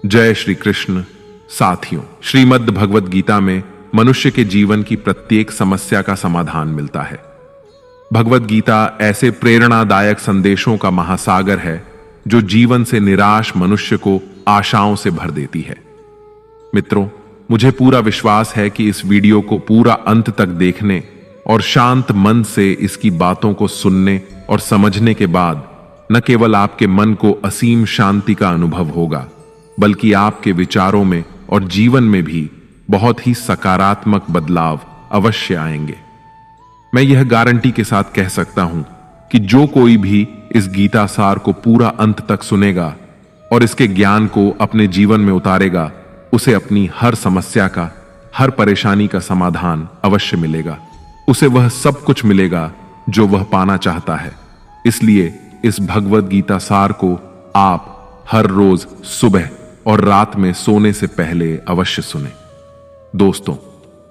जय श्री कृष्ण। साथियों, श्रीमद् भगवद गीता में मनुष्य के जीवन की प्रत्येक समस्या का समाधान मिलता है। भगवद गीता ऐसे प्रेरणादायक संदेशों का महासागर है जो जीवन से निराश मनुष्य को आशाओं से भर देती है। मित्रों, मुझे पूरा विश्वास है कि इस वीडियो को पूरा अंत तक देखने और शांत मन से इसकी बातों को सुनने और समझने के बाद न केवल आपके मन को असीम शांति का अनुभव होगा, बल्कि आपके विचारों में और जीवन में भी बहुत ही सकारात्मक बदलाव अवश्य आएंगे। मैं यह गारंटी के साथ कह सकता हूं कि जो कोई भी इस गीता सार को पूरा अंत तक सुनेगा और इसके ज्ञान को अपने जीवन में उतारेगा, उसे अपनी हर समस्या का, हर परेशानी का समाधान अवश्य मिलेगा। उसे वह सब कुछ मिलेगा जो वह पाना चाहता है। इसलिए इस भगवद गीता सार को आप हर रोज सुबह और रात में सोने से पहले अवश्य सुने। दोस्तों,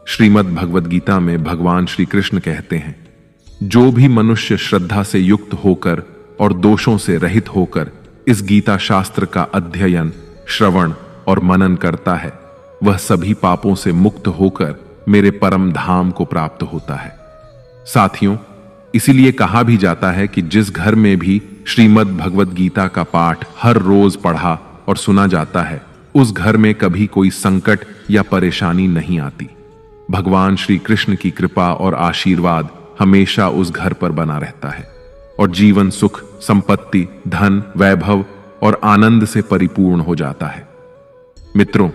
श्रीमद् भगवद गीता में भगवान श्री कृष्ण कहते हैं, जो भी मनुष्य श्रद्धा से युक्त होकर और दोषों से रहित होकर इस गीता शास्त्र का अध्ययन, श्रवण और मनन करता है, वह सभी पापों से मुक्त होकर मेरे परम धाम को प्राप्त होता है। साथियों, इसीलिए कहा भी जाता है कि जिस घर में भी श्रीमद् भगवद गीता का पाठ हर रोज पढ़ा और सुना जाता है, उस घर में कभी कोई संकट या परेशानी नहीं आती। भगवान श्री कृष्ण की कृपा और आशीर्वाद हमेशा उस घर पर बना रहता है और जीवन सुख, संपत्ति, धन, वैभव और आनंद से परिपूर्ण हो जाता है। मित्रों,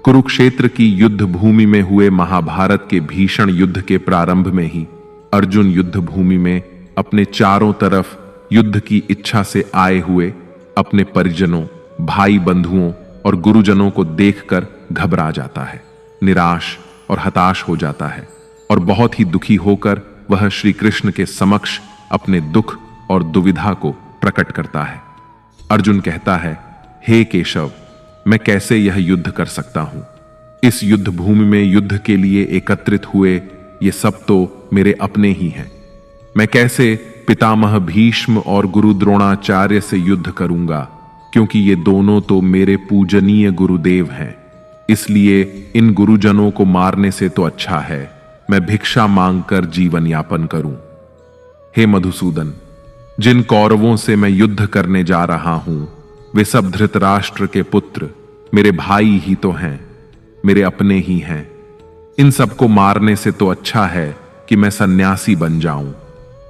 कुरुक्षेत्र की युद्ध भूमि में हुए महाभारत के भीषण युद्ध के प्रारंभ में ही अर्जुन युद्ध भूमि में अपने चारों तरफ युद्ध की इच्छा से आए हुए अपने परिजनों, भाई बंधुओं और गुरुजनों को देखकर घबरा जाता है, निराश और हताश हो जाता है और बहुत ही दुखी होकर वह श्री कृष्ण के समक्ष अपने दुख और दुविधा को प्रकट करता है। अर्जुन कहता है, हे केशव, मैं कैसे यह युद्ध कर सकता हूं? इस युद्ध भूमि में युद्ध के लिए एकत्रित हुए ये सब तो मेरे अपने ही हैं। मैं कैसे पितामह भीष्म और गुरु द्रोणाचार्य से युद्ध करूंगा, क्योंकि ये दोनों तो मेरे पूजनीय गुरुदेव हैं। इसलिए इन गुरुजनों को मारने से तो अच्छा है मैं भिक्षा मांगकर जीवन यापन करूं। हे मधुसूदन, जिन कौरवों से मैं युद्ध करने जा रहा हूं, वे सब धृतराष्ट्र के पुत्र मेरे भाई ही तो हैं, मेरे अपने ही हैं। इन सबको मारने से तो अच्छा है कि मैं सन्यासी बन जाऊं।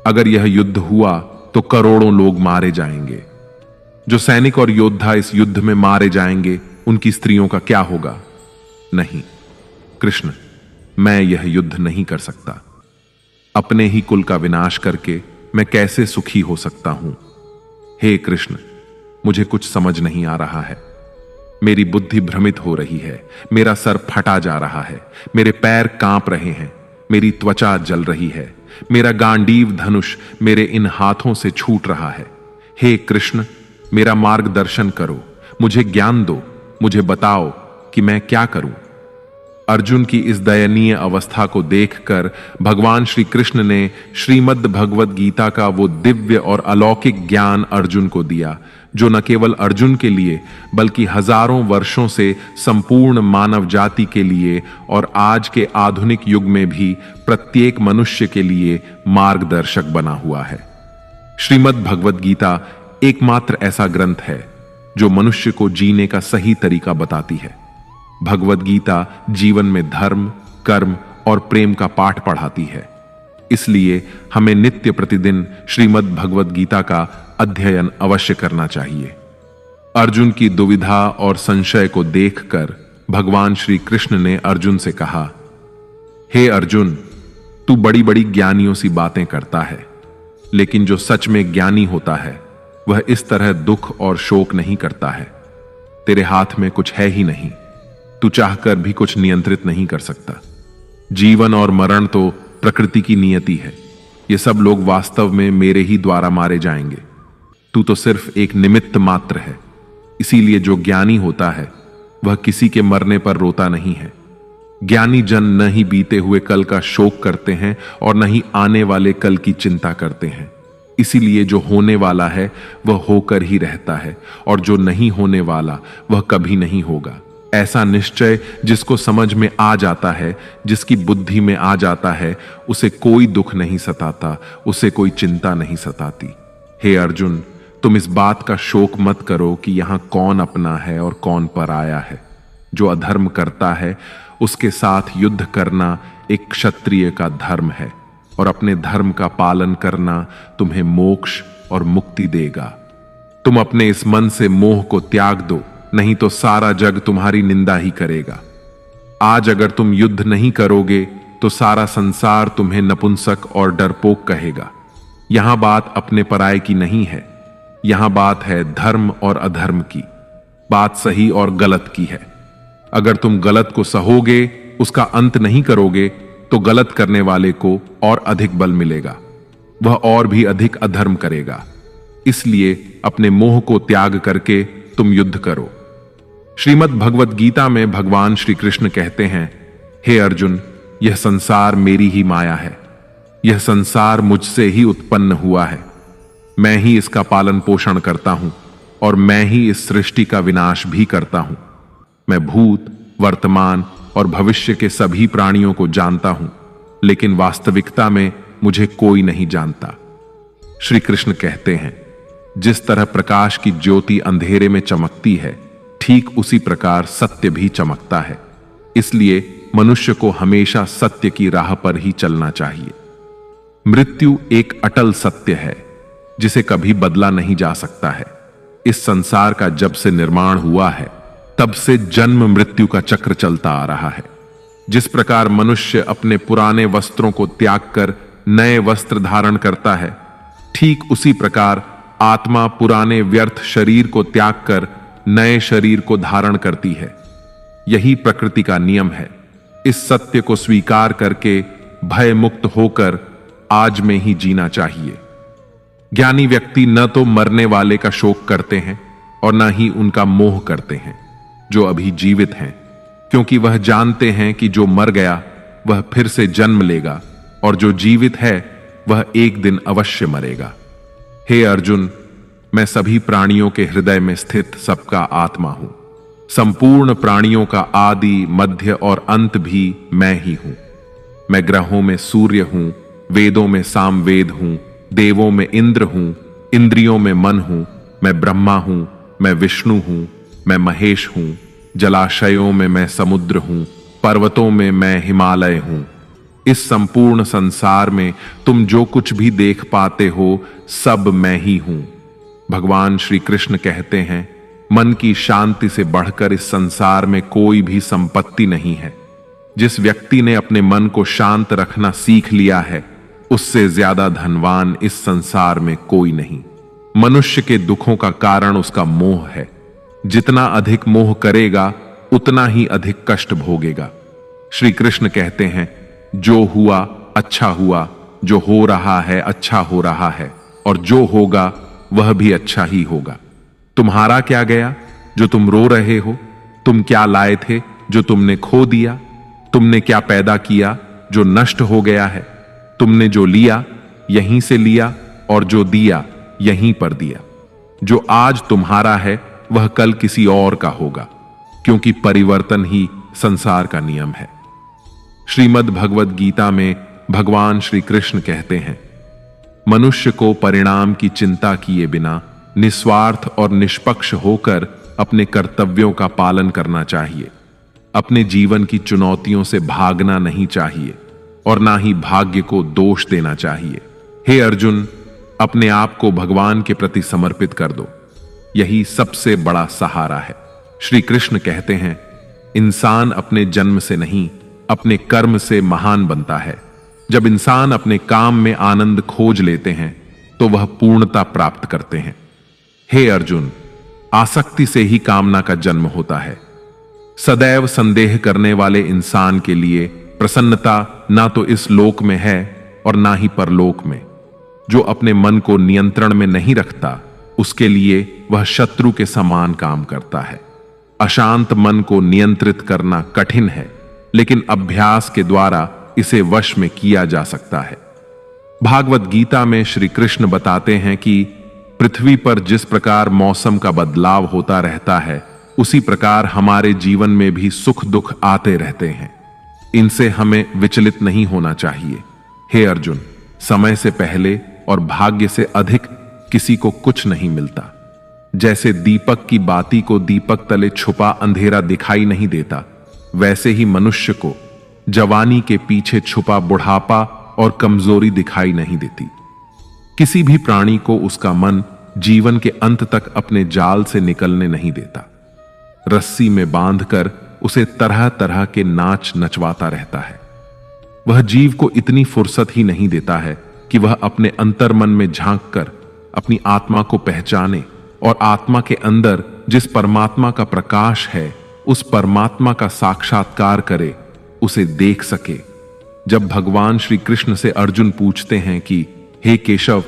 अगर यह युद्ध हुआ तो करोड़ों लोग मारे जाएंगे। जो सैनिक और योद्धा इस युद्ध में मारे जाएंगे, उनकी स्त्रियों का क्या होगा? नहीं कृष्ण, मैं यह युद्ध नहीं कर सकता। अपने ही कुल का विनाश करके मैं कैसे सुखी हो सकता हूं? हे कृष्ण, मुझे कुछ समझ नहीं आ रहा है। मेरी बुद्धि भ्रमित हो रही है, मेरा सर फटा जा रहा है, मेरे पैर कांप रहे हैं, मेरी त्वचा जल रही है, मेरा गांडीव धनुष मेरे इन हाथों से छूट रहा है। हे कृष्ण, मेरा मार्गदर्शन करो, मुझे ज्ञान दो, मुझे बताओ कि मैं क्या करूं। अर्जुन की इस दयनीय अवस्था को देखकर भगवान श्री कृष्ण ने श्रीमद् भगवद गीता का वो दिव्य और अलौकिक ज्ञान अर्जुन को दिया, जो न केवल अर्जुन के लिए बल्कि हजारों वर्षों से संपूर्ण मानव जाति के लिए और आज के आधुनिक युग में भी प्रत्येक मनुष्य के लिए मार्गदर्शक बना हुआ है। श्रीमद् भगवद गीता एकमात्र ऐसा ग्रंथ है जो मनुष्य को जीने का सही तरीका बताती है। भगवद गीता जीवन में धर्म, कर्म और प्रेम का पाठ पढ़ाती है। इसलिए हमें नित्य प्रतिदिन श्रीमद् भगवद गीता का अध्ययन अवश्य करना चाहिए। अर्जुन की दुविधा और संशय को देखकर भगवान श्री कृष्ण ने अर्जुन से कहा, हे अर्जुन, तू बड़ी बड़ी ज्ञानियों सी बातें करता है, लेकिन जो सच में ज्ञानी होता है वह इस तरह दुख और शोक नहीं करता है। तेरे हाथ में कुछ है ही नहीं, तू चाहकर भी कुछ नियंत्रित नहीं कर सकता। जीवन और मरण तो प्रकृति की नियति है। ये सब लोग वास्तव में मेरे ही द्वारा मारे जाएंगे। तू तो सिर्फ एक निमित्त मात्र है। इसीलिए जो ज्ञानी होता है वह किसी के मरने पर रोता नहीं है। ज्ञानी जन न ही बीते हुए कल का शोक करते हैं और न ही आने वाले कल की चिंता करते हैं। इसीलिए जो होने वाला है वह होकर ही रहता है, और जो नहीं होने वाला वह कभी नहीं होगा। ऐसा निश्चय जिसको समझ में आ जाता है, जिसकी बुद्धि में आ जाता है, उसे कोई दुख नहीं सताता, उसे कोई चिंता नहीं सताती। हे अर्जुन, तुम इस बात का शोक मत करो कि यहां कौन अपना है और कौन पराया है। जो अधर्म करता है उसके साथ युद्ध करना एक क्षत्रिय का धर्म है, और अपने धर्म का पालन करना तुम्हें मोक्ष और मुक्ति देगा। तुम अपने इस मन से मोह को त्याग दो, नहीं तो सारा जग तुम्हारी निंदा ही करेगा। आज अगर तुम युद्ध नहीं करोगे तो सारा संसार तुम्हें नपुंसक और डरपोक कहेगा। यहां बात अपने पराये की नहीं है, यहां बात है धर्म और अधर्म की, बात सही और गलत की है। अगर तुम गलत को सहोगे, उसका अंत नहीं करोगे, तो गलत करने वाले को और अधिक बल मिलेगा, वह और भी अधिक अधर्म करेगा। इसलिए अपने मोह को त्याग करके तुम युद्ध करो। श्रीमद् भगवद गीता में भगवान श्री कृष्ण कहते हैं, हे अर्जुन, यह संसार मेरी ही माया है, यह संसार मुझसे ही उत्पन्न हुआ है। मैं ही इसका पालन पोषण करता हूं और मैं ही इस सृष्टि का विनाश भी करता हूं। मैं भूत, वर्तमान और भविष्य के सभी प्राणियों को जानता हूं, लेकिन वास्तविकता में मुझे कोई नहीं जानता। श्री कृष्ण कहते हैं, जिस तरह प्रकाश की ज्योति अंधेरे में चमकती है, ठीक उसी प्रकार सत्य भी चमकता है। इसलिए मनुष्य को हमेशा सत्य की राह पर ही चलना चाहिए। मृत्यु एक अटल सत्य है जिसे कभी बदला नहीं जा सकता है। इस संसार का जब से निर्माण हुआ है, तब से जन्म मृत्यु का चक्र चलता आ रहा है। जिस प्रकार मनुष्य अपने पुराने वस्त्रों को त्याग कर नए वस्त्र धारण करता है, ठीक उसी प्रकार आत्मा पुराने व्यर्थ शरीर को त्याग कर नए शरीर को धारण करती है। यही प्रकृति का नियम है। इस सत्य को स्वीकार करके भय मुक्त होकर आज में ही जीना चाहिए। ज्ञानी व्यक्ति न तो मरने वाले का शोक करते हैं और न ही उनका मोह करते हैं जो अभी जीवित हैं, क्योंकि वह जानते हैं कि जो मर गया वह फिर से जन्म लेगा और जो जीवित है वह एक दिन अवश्य मरेगा। हे अर्जुन, मैं सभी प्राणियों के हृदय में स्थित सबका आत्मा हूं। संपूर्ण प्राणियों का आदि, मध्य और अंत भी मैं ही हूं। मैं ग्रहों में सूर्य हूं, वेदों में सामवेद हूं, देवों में इंद्र हूं, इंद्रियों में मन हूं। मैं ब्रह्मा हूं, मैं विष्णु हूं, मैं महेश हूं। जलाशयों में मैं समुद्र हूं, पर्वतों में मैं हिमालय हूं। इस संपूर्ण संसार में तुम जो कुछ भी देख पाते हो, सब मैं ही हूं। भगवान श्री कृष्ण कहते हैं, मन की शांति से बढ़कर इस संसार में कोई भी संपत्ति नहीं है। जिस व्यक्ति ने अपने मन को शांत रखना सीख लिया है, उससे ज्यादा धनवान इस संसार में कोई नहीं। मनुष्य के दुखों का कारण उसका मोह है। जितना अधिक मोह करेगा, उतना ही अधिक कष्ट भोगेगा। श्री कृष्ण कहते हैं, जो हुआ अच्छा हुआ, जो हो रहा है अच्छा हो रहा है, और जो होगा वह भी अच्छा ही होगा। तुम्हारा क्या गया जो तुम रो रहे हो? तुम क्या लाए थे जो तुमने खो दिया? तुमने क्या पैदा किया जो नष्ट हो गया है? तुमने जो लिया यहीं से लिया, और जो दिया यहीं पर दिया। जो आज तुम्हारा है वह कल किसी और का होगा, क्योंकि परिवर्तन ही संसार का नियम है। श्रीमद् भगवद गीता में भगवान श्री कृष्ण कहते हैं, मनुष्य को परिणाम की चिंता किए बिना निस्वार्थ और निष्पक्ष होकर अपने कर्तव्यों का पालन करना चाहिए। अपने जीवन की चुनौतियों से भागना नहीं चाहिए और ना ही भाग्य को दोष देना चाहिए। हे अर्जुन, अपने आप को भगवान के प्रति समर्पित कर दो, यही सबसे बड़ा सहारा है। श्री कृष्ण कहते हैं, इंसान अपने जन्म से नहीं, अपने कर्म से महान बनता है। जब इंसान अपने काम में आनंद खोज लेते हैं तो वह पूर्णता प्राप्त करते हैं। हे अर्जुन, आसक्ति से ही कामना का जन्म होता है। सदैव संदेह करने वाले इंसान के लिए प्रसन्नता ना तो इस लोक में है और ना ही परलोक में। जो अपने मन को नियंत्रण में नहीं रखता, उसके लिए वह शत्रु के समान काम करता है। अशांत मन को नियंत्रित करना कठिन है, लेकिन अभ्यास के द्वारा इसे वश में किया जा सकता है। भागवत गीता में श्री कृष्ण बताते हैं कि पृथ्वी पर जिस प्रकार मौसम का बदलाव होता रहता है, उसी प्रकार हमारे जीवन में भी सुख दुख आते रहते हैं। इनसे हमें विचलित नहीं होना चाहिए। हे अर्जुन, समय से पहले और भाग्य से अधिक किसी को कुछ नहीं मिलता। जैसे दीपक की बाती को दीपक तले छुपा अंधेरा दिखाई नहीं देता, वैसे ही मनुष्य को जवानी के पीछे छुपा बुढ़ापा और कमजोरी दिखाई नहीं देती। किसी भी प्राणी को उसका मन जीवन के अंत तक अपने जाल से निकलने नहीं देता। रस्सी में बांधकर उसे तरह तरह के नाच नचवाता रहता है। वह जीव को इतनी फुर्सत ही नहीं देता है कि वह अपने अंतर्मन में झांक कर अपनी आत्मा को पहचाने और आत्मा के अंदर जिस परमात्मा का प्रकाश है, उस परमात्मा का साक्षात्कार करे, उसे देख सके। जब भगवान श्री कृष्ण से अर्जुन पूछते हैं कि हे केशव,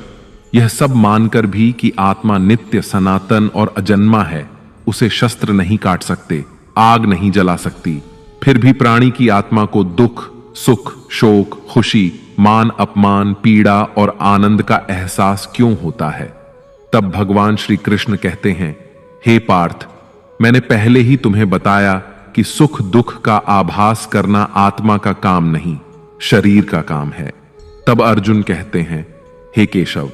यह सब मानकर भी कि आत्मा नित्य सनातन और अजन्मा है, उसे शस्त्र नहीं काट सकते, आग नहीं जला सकती, फिर भी प्राणी की आत्मा को दुख, सुख, शोक, खुशी, मान अपमान, पीड़ा और आनंद का एहसास क्यों होता है? तब भगवान श्री कृष्ण कहते हैं, हे पार्थ, मैंने पहले ही तुम्हें बताया कि सुख दुख का आभास करना आत्मा का काम नहीं, शरीर का काम है। तब अर्जुन कहते हैं, हे केशव,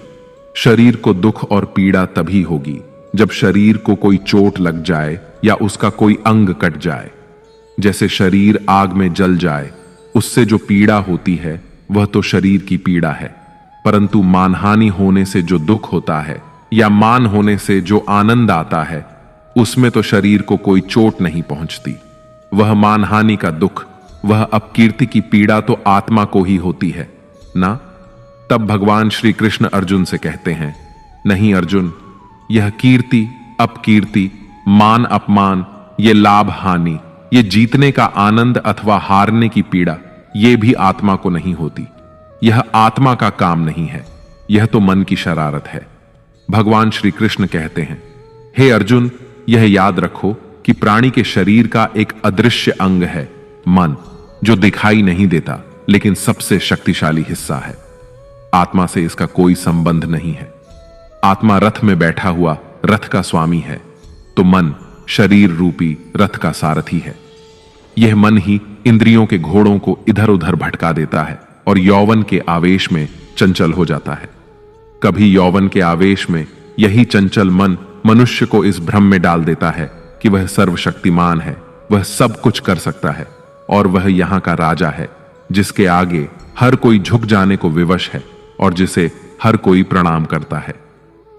शरीर को दुख और पीड़ा तभी होगी जब शरीर को कोई चोट लग जाए या उसका कोई अंग कट जाए। जैसे शरीर आग में जल जाए, उससे जो पीड़ा होती है वह तो शरीर की पीड़ा है, परंतु मानहानि होने से जो दुख होता है या मान होने से जो आनंद आता है, उसमें तो शरीर को कोई चोट नहीं पहुंचती। वह मानहानि का दुख, वह अपकीर्ति की पीड़ा तो आत्मा को ही होती है ना। तब भगवान श्री कृष्ण अर्जुन से कहते हैं, नहीं अर्जुन, यह कीर्ति अपकीर्ति, मान अपमान, ये लाभ हानि, ये जीतने का आनंद अथवा हारने की पीड़ा, ये भी आत्मा को नहीं होती। यह आत्मा का काम नहीं है, यह तो मन की शरारत है। भगवान श्री कृष्ण कहते हैं, हे अर्जुन, यह याद रखो कि प्राणी के शरीर का एक अदृश्य अंग है, मन, जो दिखाई नहीं देता लेकिन सबसे शक्तिशाली हिस्सा है। आत्मा से इसका कोई संबंध नहीं है। आत्मा रथ में बैठा हुआ रथ का स्वामी है, तो मन शरीर रूपी रथ का सारथी है। यह मन ही इंद्रियों के घोड़ों को इधर उधर भटका देता है और यौवन के आवेश में चंचल हो जाता है। कभी यौवन के आवेश में यही चंचल मन मनुष्य को इस भ्रम में डाल देता है कि वह सर्वशक्तिमान है, वह सब कुछ कर सकता है और वह यहां का राजा है, जिसके आगे हर कोई झुक जाने को विवश है और जिसे हर कोई प्रणाम करता है।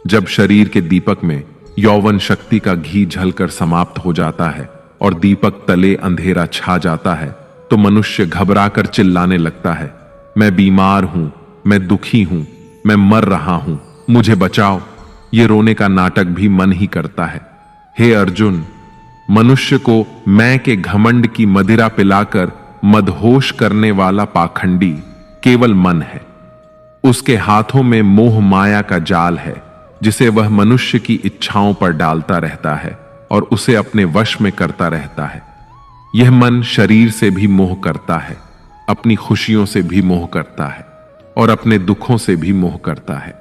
जब शरीर के दीपक में यौवन शक्ति का घी झलकर समाप्त हो जाता है और दीपक तले अंधेरा छा जाता है, तो मनुष्य घबराकर चिल्लाने लगता है, मैं बीमार हूं, मैं दुखी हूं, मैं मर रहा हूं, मुझे बचाओ। ये रोने का नाटक भी मन ही करता है। हे अर्जुन, मनुष्य को मैं के घमंड की मदिरा पिलाकर मदहोश करने वाला पाखंडी केवल मन है। उसके हाथों में मोह माया का जाल है, जिसे वह मनुष्य की इच्छाओं पर डालता रहता है और उसे अपने वश में करता रहता है। यह मन शरीर से भी मोह करता है, अपनी खुशियों से भी मोह करता है और अपने दुखों से भी मोह करता है।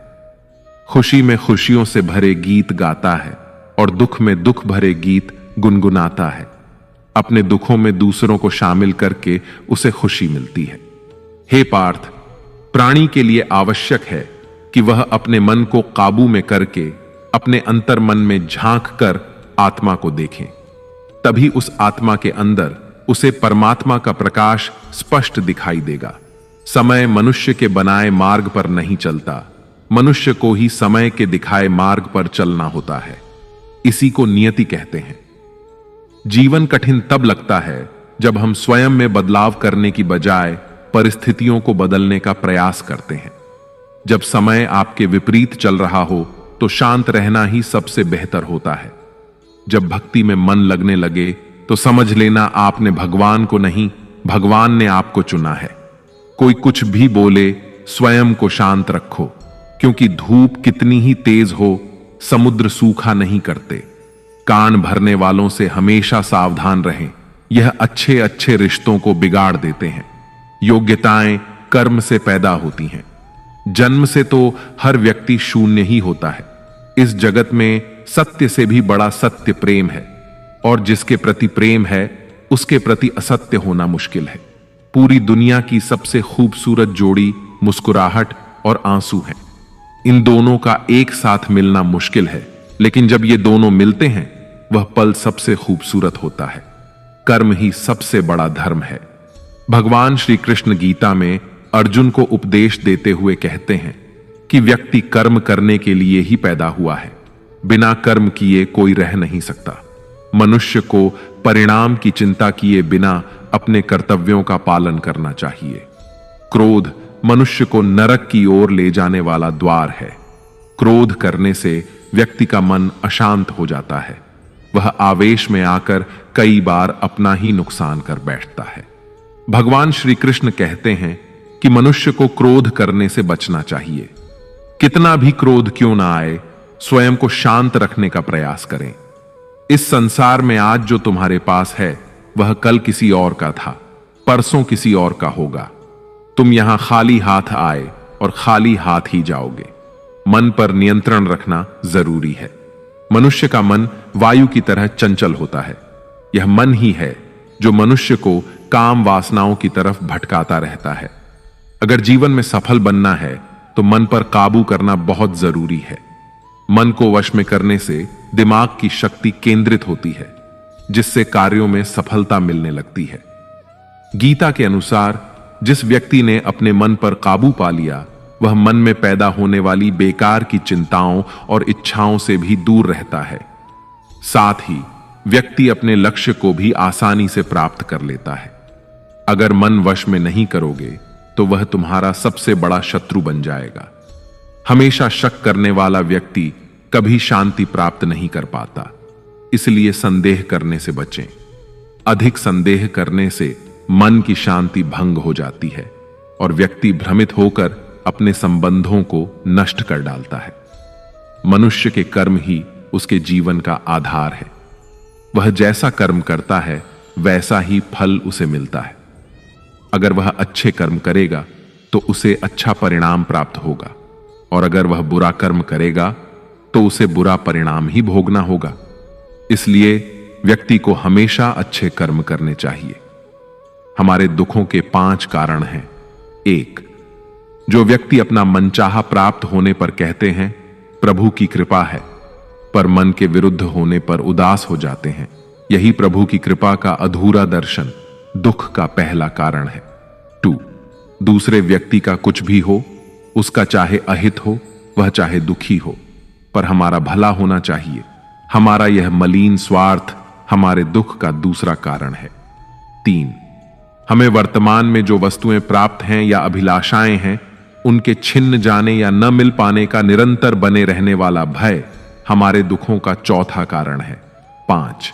खुशी में खुशियों से भरे गीत गाता है और दुख में दुख भरे गीत गुनगुनाता है। अपने दुखों में दूसरों को शामिल करके उसे खुशी मिलती है। हे पार्थ, प्राणी के लिए आवश्यक है कि वह अपने मन को काबू में करके अपने अंतर मन में झांक कर आत्मा को देखें। तभी उस आत्मा के अंदर उसे परमात्मा का प्रकाश स्पष्ट दिखाई देगा। समय मनुष्य के बनाए मार्ग पर नहीं चलता, मनुष्य को ही समय के दिखाए मार्ग पर चलना होता है। इसी को नियति कहते हैं। जीवन कठिन तब लगता है जब हम स्वयं में बदलाव करने की बजाय परिस्थितियों को बदलने का प्रयास करते हैं। जब समय आपके विपरीत चल रहा हो तो शांत रहना ही सबसे बेहतर होता है। जब भक्ति में मन लगने लगे तो समझ लेना आपने भगवान को नहीं, भगवान ने आपको चुना है। कोई कुछ भी बोले, स्वयं को शांत रखो, क्योंकि धूप कितनी ही तेज हो, समुद्र सूखा नहीं करते। कान भरने वालों से हमेशा सावधान रहें, यह अच्छे अच्छे रिश्तों को बिगाड़ देते हैं। योग्यताएं कर्म से पैदा होती हैं। जन्म से तो हर व्यक्ति शून्य ही होता है। इस जगत में सत्य से भी बड़ा सत्य प्रेम है, और जिसके प्रति प्रेम है उसके प्रति असत्य होना मुश्किल है। पूरी दुनिया की सबसे खूबसूरत जोड़ी मुस्कुराहट और आंसू है। इन दोनों का एक साथ मिलना मुश्किल है, लेकिन जब ये दोनों मिलते हैं वह पल सबसे खूबसूरत होता है। कर्म ही सबसे बड़ा धर्म है। भगवान श्री कृष्ण गीता में अर्जुन को उपदेश देते हुए कहते हैं कि व्यक्ति कर्म करने के लिए ही पैदा हुआ है। बिना कर्म किए कोई रह नहीं सकता। मनुष्य को परिणाम की चिंता किए बिना अपने कर्तव्यों का पालन करना चाहिए। क्रोध मनुष्य को नरक की ओर ले जाने वाला द्वार है। क्रोध करने से व्यक्ति का मन अशांत हो जाता है। वह आवेश में आकर कई बार अपना ही नुकसान कर बैठता है। भगवान श्री कृष्ण कहते हैं कि मनुष्य को क्रोध करने से बचना चाहिए। कितना भी क्रोध क्यों ना आए, स्वयं को शांत रखने का प्रयास करें। इस संसार में आज जो तुम्हारे पास है वह कल किसी और का था, परसों किसी और का होगा। तुम यहां खाली हाथ आए और खाली हाथ ही जाओगे। मन पर नियंत्रण रखना जरूरी है। मनुष्य का मन वायु की तरह चंचल होता है। यह मन ही है जो मनुष्य को काम वासनाओं की तरफ भटकाता रहता है। अगर जीवन में सफल बनना है तो मन पर काबू करना बहुत जरूरी है। मन को वश में करने से दिमाग की शक्ति केंद्रित होती है, जिससे कार्यों में सफलता मिलने लगती है। गीता के अनुसार जिस व्यक्ति ने अपने मन पर काबू पा लिया वह मन में पैदा होने वाली बेकार की चिंताओं और इच्छाओं से भी दूर रहता है। साथ ही व्यक्ति अपने लक्ष्य को भी आसानी से प्राप्त कर लेता है। अगर मन वश में नहीं करोगे तो वह तुम्हारा सबसे बड़ा शत्रु बन जाएगा। हमेशा शक करने वाला व्यक्ति कभी शांति प्राप्त नहीं कर पाता। इसलिए संदेह करने से बचें। अधिक संदेह करने से मन की शांति भंग हो जाती है और व्यक्ति भ्रमित होकर अपने संबंधों को नष्ट कर डालता है। मनुष्य के कर्म ही उसके जीवन का आधार है। वह जैसा कर्म करता है वैसा ही फल उसे मिलता है। अगर वह अच्छे कर्म करेगा तो उसे अच्छा परिणाम प्राप्त होगा, और अगर वह बुरा कर्म करेगा तो उसे बुरा परिणाम ही भोगना होगा। इसलिए व्यक्ति को हमेशा अच्छे कर्म करने चाहिए। हमारे दुखों के 5 कारण हैं। 1. जो व्यक्ति अपना मनचाहा प्राप्त होने पर कहते हैं प्रभु की कृपा है, पर मन के विरुद्ध होने पर उदास हो जाते हैं, यही प्रभु की कृपा का अधूरा दर्शन दुख का पहला कारण है। 2. दूसरे व्यक्ति का कुछ भी हो, उसका चाहे अहित हो वह चाहे दुखी हो, पर हमारा भला होना चाहिए। हमारा यह मलिन स्वार्थ हमारे दुख का दूसरा कारण है। 3. हमें वर्तमान में जो वस्तुएं प्राप्त हैं या अभिलाषाएं हैं उनके छिन्न जाने या न मिल पाने का निरंतर बने रहने वाला भय हमारे दुखों का चौथा कारण है। 5.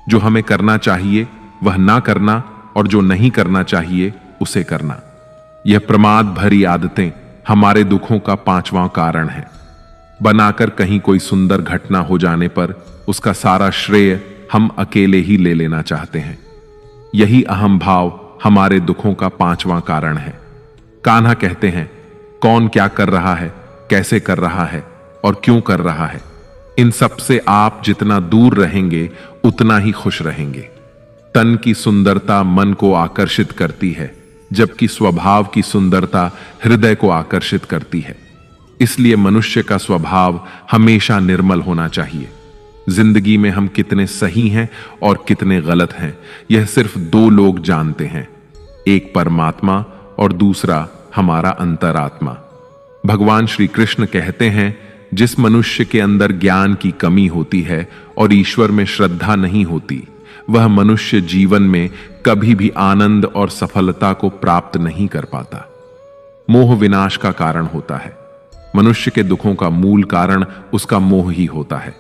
जो हमें करना चाहिए वह ना करना और जो नहीं करना चाहिए उसे करना। यह प्रमाद भरी आदतें हमारे दुखों का 5वां कारण है। बनाकर कहीं कोई सुंदर घटना हो जाने पर उसका सारा श्रेय हम अकेले ही ले लेना चाहते हैं। यही अहम भाव हमारे दुखों का 5वां कारण है। कान्हा कहते हैं कौन क्या कर रहा है, कैसे कर रहा है और क्यों कर रहा है, इन सब से आप जितना दूर रहेंगे उतना ही खुश रहेंगे। तन की सुंदरता मन को आकर्षित करती है, जबकि स्वभाव की सुंदरता हृदय को आकर्षित करती है। इसलिए मनुष्य का स्वभाव हमेशा निर्मल होना चाहिए। जिंदगी में हम कितने सही हैं और कितने गलत हैं यह सिर्फ 2 लोग जानते हैं, एक परमात्मा और दूसरा हमारा अंतरात्मा। भगवान श्री कृष्ण कहते हैं जिस मनुष्य के अंदर ज्ञान की कमी होती है और ईश्वर में श्रद्धा नहीं होती वह मनुष्य जीवन में कभी भी आनंद और सफलता को प्राप्त नहीं कर पाता। मोह विनाश का कारण होता है। मनुष्य के दुखों का मूल कारण उसका मोह ही होता है।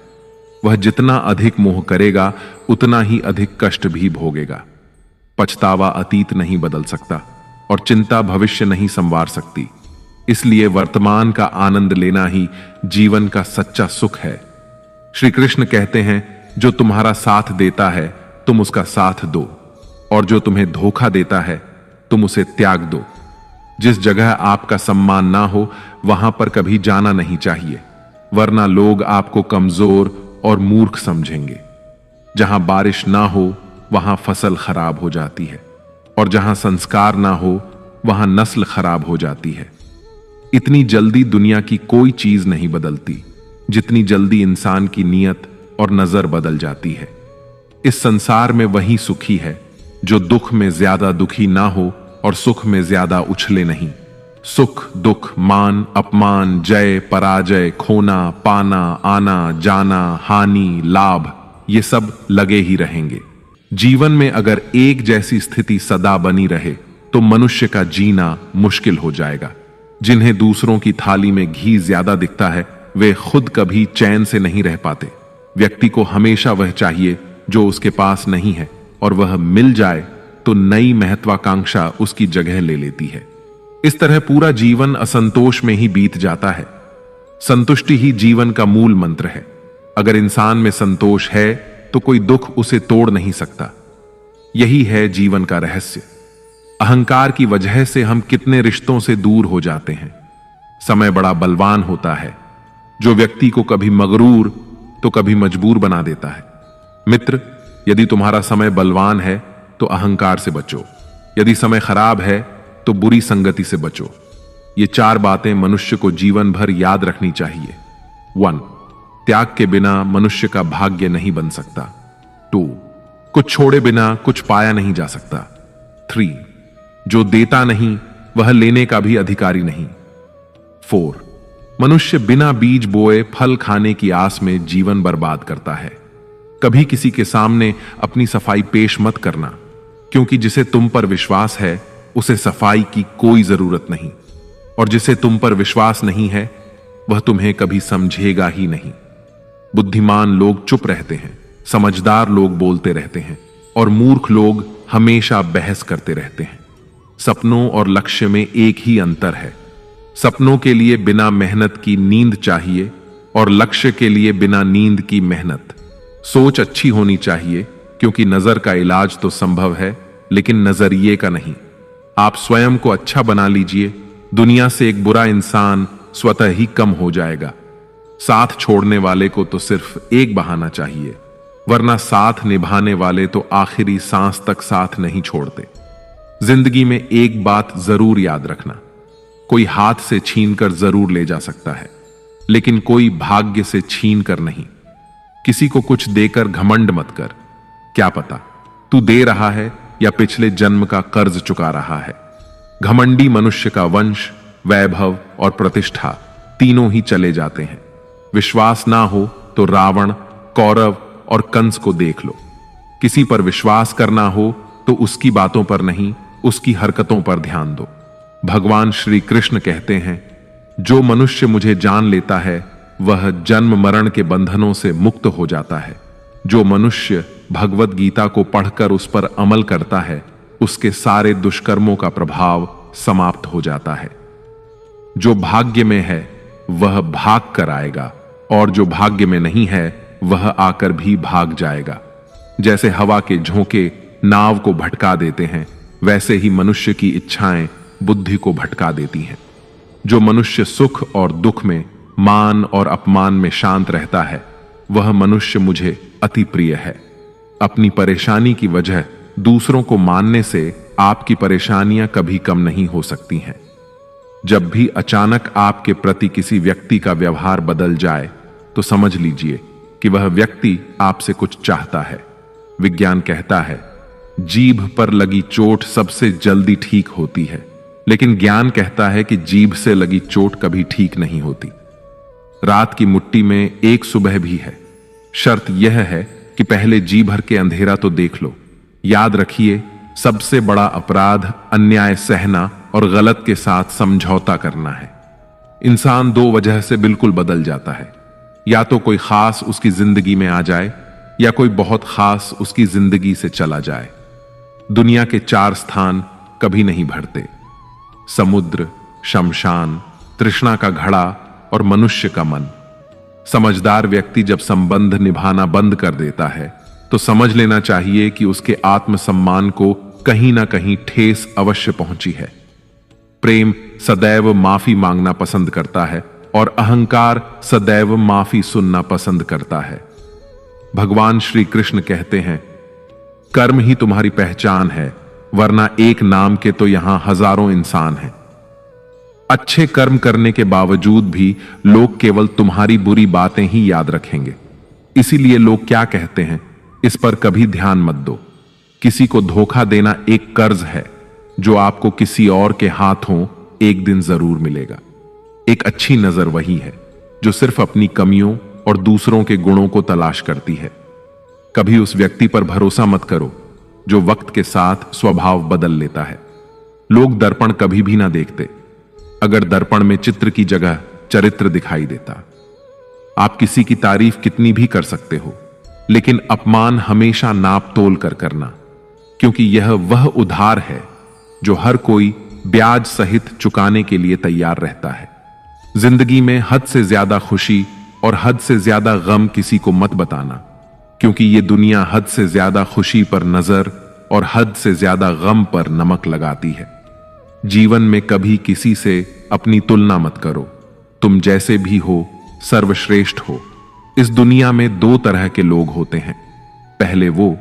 वह जितना अधिक मोह करेगा उतना ही अधिक कष्ट भी भोगेगा। पछतावा अतीत नहीं बदल सकता और चिंता भविष्य नहीं संवार सकती। इसलिए वर्तमान का आनंद लेना ही जीवन का सच्चा सुख है। श्री कृष्ण कहते हैं जो तुम्हारा साथ देता है तुम उसका साथ दो, और जो तुम्हें धोखा देता है तुम उसे त्याग दो। जिस जगह आपका सम्मान ना हो वहां पर कभी जाना नहीं चाहिए, वरना लोग आपको कमजोर और मूर्ख समझेंगे। जहां बारिश ना हो वहां फसल खराब हो जाती है, और जहां संस्कार ना हो वहां नस्ल खराब हो जाती है। इतनी जल्दी दुनिया की कोई चीज नहीं बदलती जितनी जल्दी इंसान की नीयत और नजर बदल जाती है। इस संसार में वही सुखी है जो दुख में ज्यादा दुखी ना हो और सुख में ज्यादा उछले नहीं। सुख दुख, मान अपमान, जय पराजय, खोना पाना, आना जाना, हानि लाभ, ये सब लगे ही रहेंगे। जीवन में अगर एक जैसी स्थिति सदा बनी रहे तो मनुष्य का जीना मुश्किल हो जाएगा। जिन्हें दूसरों की थाली में घी ज्यादा दिखता है वे खुद कभी चैन से नहीं रह पाते। व्यक्ति को हमेशा वह चाहिए जो उसके पास नहीं है, और वह मिल जाए तो नई महत्वाकांक्षा उसकी जगह ले लेती है। इस तरह पूरा जीवन असंतोष में ही बीत जाता है। संतुष्टि ही जीवन का मूल मंत्र है। अगर इंसान में संतोष है तो कोई दुख उसे तोड़ नहीं सकता। यही है जीवन का रहस्य। अहंकार की वजह से हम कितने रिश्तों से दूर हो जाते हैं। समय बड़ा बलवान होता है जो व्यक्ति को कभी मगरूर तो कभी मजबूर बना देता है। मित्र, यदि तुम्हारा समय बलवान है तो अहंकार से बचो, यदि समय खराब है तो बुरी संगति से बचो। ये 4 बातें मनुष्य को जीवन भर याद रखनी चाहिए। 1. त्याग के बिना मनुष्य का भाग्य नहीं बन सकता। 2. कुछ छोड़े बिना कुछ पाया नहीं जा सकता। 3. जो देता नहीं वह लेने का भी अधिकारी नहीं। 4. मनुष्य बिना बीज बोए फल खाने की आस में जीवन बर्बाद करता है। कभी किसी के सामने अपनी सफाई पेश मत करना, क्योंकि जिसे तुम पर विश्वास है उसे सफाई की कोई जरूरत नहीं, और जिसे तुम पर विश्वास नहीं है वह तुम्हें कभी समझेगा ही नहीं। बुद्धिमान लोग चुप रहते हैं, समझदार लोग बोलते रहते हैं, और मूर्ख लोग हमेशा बहस करते रहते हैं। सपनों और लक्ष्य में एक ही अंतर है। सपनों के लिए बिना मेहनत की नींद चाहिए, और लक्ष्य के लिए बिना नींद की मेहनत। सोच अच्छी होनी चाहिए, क्योंकि नजर का इलाज तो संभव है लेकिन नजरिए का नहीं। आप स्वयं को अच्छा बना लीजिए, दुनिया से एक बुरा इंसान स्वतः ही कम हो जाएगा। साथ छोड़ने वाले को तो सिर्फ एक बहाना चाहिए, वरना साथ निभाने वाले तो आखिरी सांस तक साथ नहीं छोड़ते। जिंदगी में एक बात जरूर याद रखना, कोई हाथ से छीनकर जरूर ले जा सकता है, लेकिन कोई भाग्य से छीन कर नहीं। किसी को कुछ देकर घमंड मत कर, क्या पता तू दे रहा है या पिछले जन्म का कर्ज चुका रहा है। घमंडी मनुष्य का वंश, वैभव और प्रतिष्ठा तीनों ही चले जाते हैं। विश्वास ना हो तो रावण, कौरव और कंस को देख लो। किसी पर विश्वास करना हो तो उसकी बातों पर नहीं, उसकी हरकतों पर ध्यान दो। भगवान श्री कृष्ण कहते हैं, जो मनुष्य मुझे जान लेता है वह जन्म मरण के बंधनों से मुक्त हो जाता है। जो मनुष्य भगवत गीता को पढ़कर उस पर अमल करता है उसके सारे दुष्कर्मों का प्रभाव समाप्त हो जाता है। जो भाग्य में है वह भाग कर आएगा, और जो भाग्य में नहीं है वह आकर भी भाग जाएगा। जैसे हवा के झोंके नाव को भटका देते हैं, वैसे ही मनुष्य की इच्छाएं बुद्धि को भटका देती हैं। जो मनुष्य सुख और दुख में, मान और अपमान में शांत रहता है वह मनुष्य मुझे अति प्रिय है। अपनी परेशानी की वजह दूसरों को मानने से आपकी परेशानियां कभी कम नहीं हो सकती हैं। जब भी अचानक आपके प्रति किसी व्यक्ति का व्यवहार बदल जाए तो समझ लीजिए कि वह व्यक्ति आपसे कुछ चाहता है। विज्ञान कहता है, जीभ पर लगी चोट सबसे जल्दी ठीक होती है, लेकिन ज्ञान कहता है कि जीभ से लगी चोट कभी ठीक नहीं होती। रात की मुट्ठी में एक सुबह भी है। शर्त यह है कि पहले जी भर के अंधेरा तो देख लो। याद रखिए, सबसे बड़ा अपराध अन्याय सहना और गलत के साथ समझौता करना है। इंसान 2 वजह से बिल्कुल बदल जाता है, या तो कोई खास उसकी जिंदगी में आ जाए या कोई बहुत खास उसकी जिंदगी से चला जाए। दुनिया के 4 स्थान कभी नहीं भरते: समुद्र, शमशान, तृष्णा का घड़ा और मनुष्य का मन। समझदार व्यक्ति जब संबंध निभाना बंद कर देता है तो समझ लेना चाहिए कि उसके आत्मसम्मान को कहीं ना कहीं ठेस अवश्य पहुंची है। प्रेम सदैव माफी मांगना पसंद करता है और अहंकार सदैव माफी सुनना पसंद करता है। भगवान श्री कृष्ण कहते हैं, कर्म ही तुम्हारी पहचान है, वरना एक नाम के तो यहां हजारों इंसान हैं। अच्छे कर्म करने के बावजूद भी लोग केवल तुम्हारी बुरी बातें ही याद रखेंगे। इसीलिए लोग क्या कहते हैं, इस पर कभी ध्यान मत दो। किसी को धोखा देना एक कर्ज है जो आपको किसी और के हाथों एक दिन जरूर मिलेगा। एक अच्छी नजर वही है जो सिर्फ अपनी कमियों और दूसरों के गुणों को तलाश करती है। कभी उस व्यक्ति पर भरोसा मत करो जो वक्त के साथ स्वभाव बदल लेता है। लोग दर्पण कभी भी ना देखते, अगर दर्पण में चित्र की जगह चरित्र दिखाई देता। आप किसी की तारीफ कितनी भी कर सकते हो, लेकिन अपमान हमेशा नाप तोल कर करना, क्योंकि यह वह उधार है जो हर कोई ब्याज सहित चुकाने के लिए तैयार रहता है। जिंदगी में हद से ज्यादा खुशी और हद से ज्यादा गम किसी को मत बताना, क्योंकि यह दुनिया हद से ज्यादा खुशी पर नजर और हद से ज्यादा गम पर नमक लगाती है। जीवन में कभी किसी से अपनी तुलना मत करो। तुम जैसे भी हो सर्वश्रेष्ठ हो। इस दुनिया में दो तरह के लोग होते हैं। पहले वो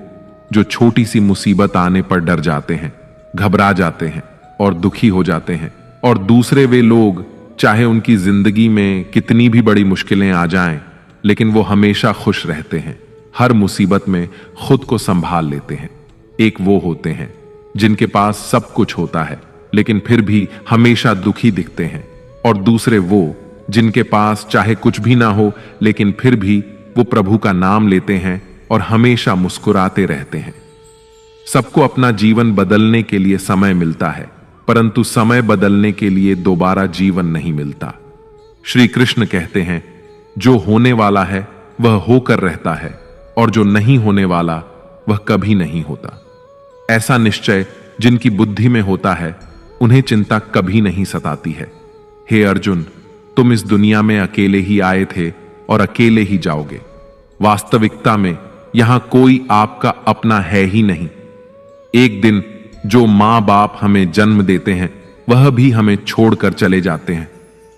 जो छोटी सी मुसीबत आने पर डर जाते हैं, घबरा जाते हैं और दुखी हो जाते हैं, और दूसरे वे लोग चाहे उनकी जिंदगी में कितनी भी बड़ी मुश्किलें आ जाएं, लेकिन वो हमेशा खुश रहते हैं, हर मुसीबत में खुद को संभाल लेते हैं। एक वो होते हैं जिनके पास सब कुछ होता है लेकिन फिर भी हमेशा दुखी दिखते हैं, और दूसरे वो जिनके पास चाहे कुछ भी ना हो लेकिन फिर भी वो प्रभु का नाम लेते हैं और हमेशा मुस्कुराते रहते हैं। सबको अपना जीवन बदलने के लिए समय मिलता है, परंतु समय बदलने के लिए दोबारा जीवन नहीं मिलता। श्री कृष्ण कहते हैं, जो होने वाला है वह होकर रहता है और जो नहीं होने वाला वह कभी नहीं होता। ऐसा निश्चय जिनकी बुद्धि में होता है उन्हें चिंता कभी नहीं सताती है। हे अर्जुन, तुम इस दुनिया में अकेले ही आए थे और अकेले ही जाओगे। वास्तविकता में यहां कोई आपका अपना है ही नहीं। एक दिन जो मां बाप हमें जन्म देते हैं वह भी हमें छोड़कर चले जाते हैं,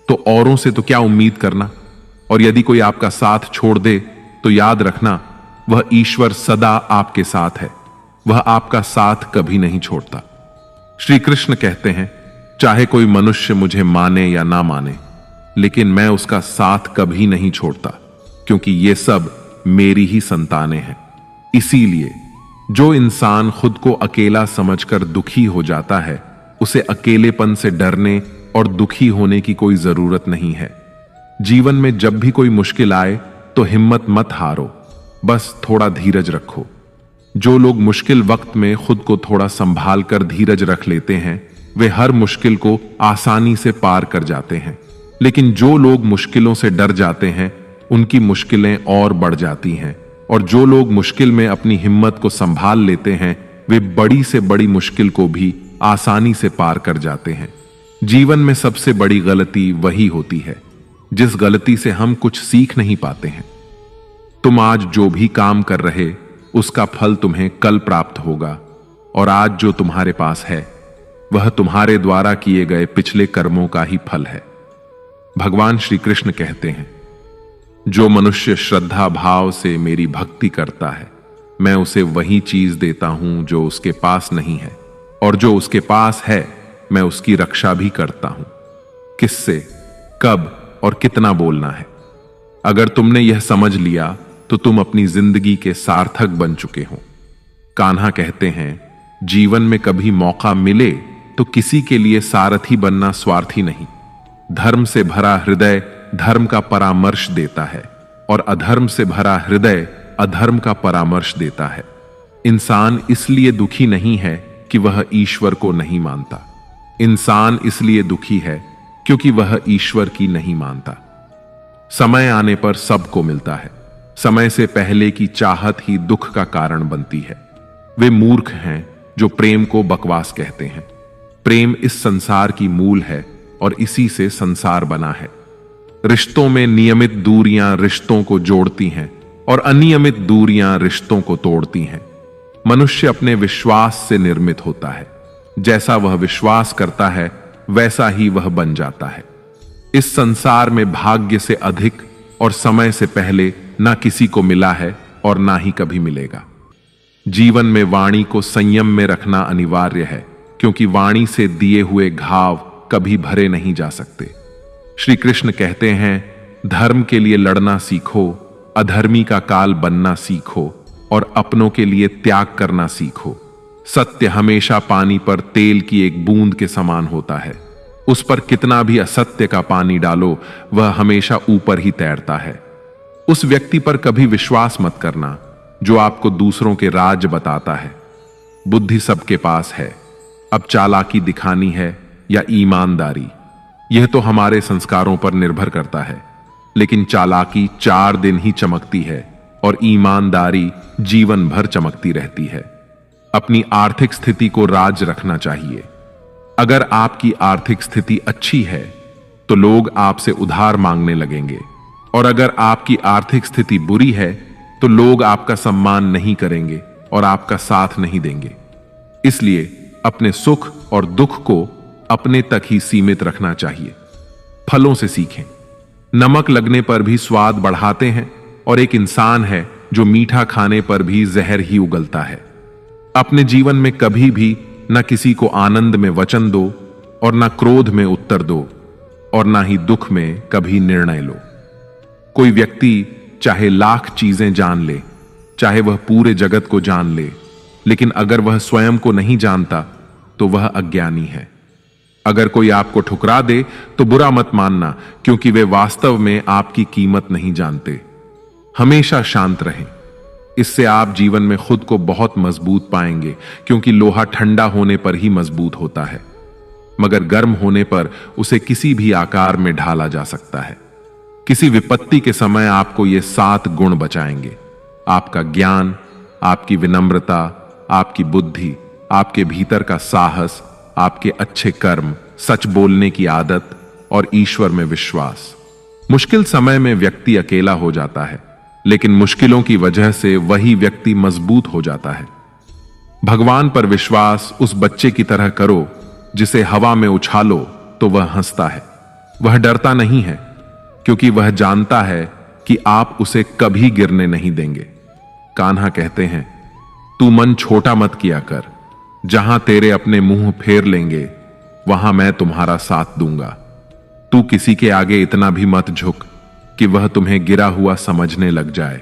तो औरों से तो क्या उम्मीद करना। और यदि कोई आपका साथ छोड़ दे तो याद रखना, वह ईश्वर सदा आपके साथ है, वह आपका साथ कभी नहीं छोड़ता। श्री कृष्ण कहते हैं, चाहे कोई मनुष्य मुझे माने या ना माने, लेकिन मैं उसका साथ कभी नहीं छोड़ता, क्योंकि ये सब मेरी ही संतानें हैं। इसीलिए जो इंसान खुद को अकेला समझकर दुखी हो जाता है, उसे अकेलेपन से डरने और दुखी होने की कोई जरूरत नहीं है। जीवन में जब भी कोई मुश्किल आए तो हिम्मत मत हारो, बस थोड़ा धीरज रखो। जो लोग मुश्किल वक्त में खुद को थोड़ा संभाल कर धीरज रख लेते हैं, वे हर मुश्किल को आसानी से पार कर जाते हैं। लेकिन जो लोग मुश्किलों से डर जाते हैं, उनकी मुश्किलें और बढ़ जाती हैं। और जो लोग मुश्किल में अपनी हिम्मत को संभाल लेते हैं, वे बड़ी से बड़ी मुश्किल को भी आसानी से पार कर जाते हैं। जीवन में सबसे बड़ी गलती वही होती है जिस गलती से हम कुछ सीख नहीं पाते हैं। तुम आज जो भी काम कर रहे, उसका फल तुम्हें कल प्राप्त होगा, और आज जो तुम्हारे पास है वह तुम्हारे द्वारा किए गए पिछले कर्मों का ही फल है। भगवान श्री कृष्ण कहते हैं, जो मनुष्य श्रद्धा भाव से मेरी भक्ति करता है, मैं उसे वही चीज देता हूं जो उसके पास नहीं है, और जो उसके पास है मैं उसकी रक्षा भी करता हूं। किससे, कब और कितना बोलना है। अगर तुमने यह समझ लिया तो तुम अपनी जिंदगी के सार्थक बन चुके हो। कान्हा कहते हैं, जीवन में कभी मौका मिले तो किसी के लिए सारथी बनना स्वार्थी नहीं। धर्म से भरा हृदय धर्म का परामर्श देता है, और अधर्म से भरा हृदय अधर्म का परामर्श देता है। इंसान इसलिए दुखी नहीं है कि वह ईश्वर को नहीं मानता। इंसान इसलिए दुखी है क्योंकि वह ईश्वर की नहीं मानता। समय आने पर सबको मिलता है। समय से पहले की चाहत ही दुख का कारण बनती है। वे मूर्ख हैं जो प्रेम को बकवास कहते हैं। प्रेम इस संसार की मूल है और इसी से संसार बना है। रिश्तों में नियमित दूरियां रिश्तों को जोड़ती हैं और अनियमित दूरियां रिश्तों को तोड़ती हैं। मनुष्य अपने विश्वास से निर्मित होता है। जैसा वह विश्वास करता है वैसा ही वह बन जाता है। इस संसार में भाग्य से अधिक और समय से पहले ना किसी को मिला है और ना ही कभी मिलेगा। जीवन में वाणी को संयम में रखना अनिवार्य है, क्योंकि वाणी से दिए हुए घाव कभी भरे नहीं जा सकते। श्री कृष्ण कहते हैं, धर्म के लिए लड़ना सीखो, अधर्मी का काल बनना सीखो और अपनों के लिए त्याग करना सीखो। सत्य हमेशा पानी पर तेल की एक बूंद के समान होता है। उस पर कितना भी असत्य का पानी डालो, वह हमेशा ऊपर ही तैरता है। उस व्यक्ति पर कभी विश्वास मत करना जो आपको दूसरों के राज बताता है। बुद्धि सबके पास है, अब चालाकी दिखानी है या ईमानदारी, यह तो हमारे संस्कारों पर निर्भर करता है। लेकिन चालाकी 4 दिन ही चमकती है और ईमानदारी जीवन भर चमकती रहती है। अपनी आर्थिक स्थिति को राज रखना चाहिए। अगर आपकी आर्थिक स्थिति अच्छी है तो लोग आपसे उधार मांगने लगेंगे, और अगर आपकी आर्थिक स्थिति बुरी है तो लोग आपका सम्मान नहीं करेंगे और आपका साथ नहीं देंगे। इसलिए अपने सुख और दुख को अपने तक ही सीमित रखना चाहिए। फलों से सीखें। नमक लगने पर भी स्वाद बढ़ाते हैं, और एक इंसान है जो मीठा खाने पर भी जहर ही उगलता है। अपने जीवन में कभी भी न किसी को आनंद में वचन दो और न क्रोध में उत्तर दो, और न ही दुख में कभी निर्णय लो। कोई व्यक्ति चाहे लाख चीजें जान ले, चाहे वह पूरे जगत को जान ले, लेकिन अगर वह स्वयं को नहीं जानता तो वह अज्ञानी है। अगर कोई आपको ठुकरा दे तो बुरा मत मानना, क्योंकि वे वास्तव में आपकी कीमत नहीं जानते। हमेशा शांत रहें। इससे आप जीवन में खुद को बहुत मजबूत पाएंगे, क्योंकि लोहा ठंडा होने पर ही मजबूत होता है, मगर गर्म होने पर उसे किसी भी आकार में ढाला जा सकता है। किसी विपत्ति के समय आपको ये 7 गुण बचाएंगे: आपका ज्ञान, आपकी विनम्रता, आपकी बुद्धि, आपके भीतर का साहस, आपके अच्छे कर्म, सच बोलने की आदत और ईश्वर में विश्वास। मुश्किल समय में व्यक्ति अकेला हो जाता है, लेकिन मुश्किलों की वजह से वही व्यक्ति मजबूत हो जाता है। भगवान पर विश्वास उस बच्चे की तरह करो जिसे हवा में उछालो तो वह हंसता है। वह डरता नहीं है, क्योंकि वह जानता है कि आप उसे कभी गिरने नहीं देंगे। कान्हा कहते हैं, तू मन छोटा मत किया कर, जहां तेरे अपने मुंह फेर लेंगे वहां मैं तुम्हारा साथ दूंगा। तू किसी के आगे इतना भी मत झुक कि वह तुम्हें गिरा हुआ समझने लग जाए।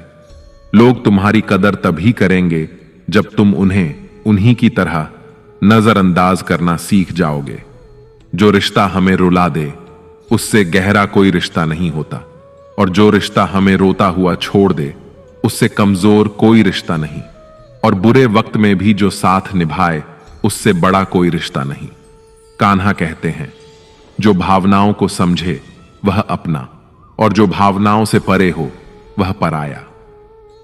लोग तुम्हारी कदर तभी करेंगे जब तुम उन्हें उन्हीं की तरह नजरअंदाज करना सीख जाओगे। जो रिश्ता हमें रुला दे उससे गहरा कोई रिश्ता नहीं होता, और जो रिश्ता हमें रोता हुआ छोड़ दे उससे कमजोर कोई रिश्ता नहीं, और बुरे वक्त में भी जो साथ निभाए उससे बड़ा कोई रिश्ता नहीं। कान्हा कहते हैं, जो भावनाओं को समझे वह अपना, और जो भावनाओं से परे हो वह पराया।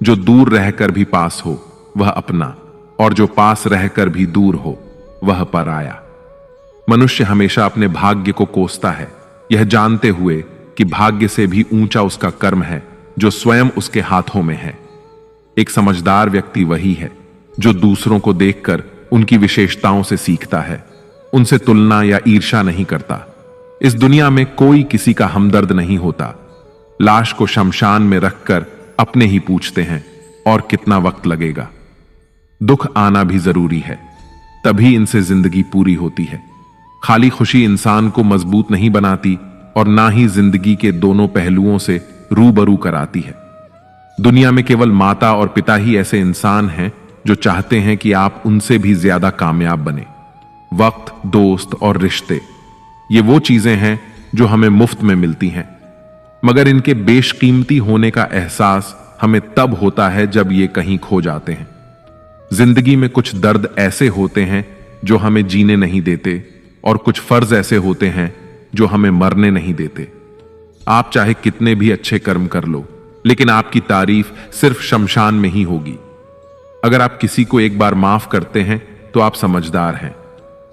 जो दूर रहकर भी पास हो वह अपना, और जो पास रहकर भी दूर हो वह पराया। मनुष्य हमेशा अपने भाग्य को कोसता है, यह जानते हुए कि भाग्य से भी ऊंचा उसका कर्म है जो स्वयं उसके हाथों में है। एक समझदार व्यक्ति वही है जो दूसरों को देखकर उनकी विशेषताओं से सीखता है, उनसे तुलना या ईर्ष्या नहीं करता। इस दुनिया में कोई किसी का हमदर्द नहीं होता। लाश को शमशान में रखकर अपने ही पूछते हैं, और कितना वक्त लगेगा। दुख आना भी जरूरी है, तभी इनसे जिंदगी पूरी होती है। खाली खुशी इंसान को मजबूत नहीं बनाती, और ना ही जिंदगी के दोनों पहलुओं से रूबरू कराती है। दुनिया में केवल माता और पिता ही ऐसे इंसान हैं जो चाहते हैं कि आप उनसे भी ज्यादा कामयाब बने। वक्त, दोस्त और रिश्ते, ये वो चीजें हैं जो हमें मुफ्त में मिलती हैं, मगर इनके बेशकीमती होने का एहसास हमें तब होता है जब ये कहीं खो जाते हैं। जिंदगी में कुछ दर्द ऐसे होते हैं जो हमें जीने नहीं देते, और कुछ फर्ज ऐसे होते हैं जो हमें मरने नहीं देते। आप चाहे कितने भी अच्छे कर्म कर लो, लेकिन आपकी तारीफ सिर्फ शमशान में ही होगी। अगर आप किसी को एक बार माफ करते हैं तो आप समझदार हैं।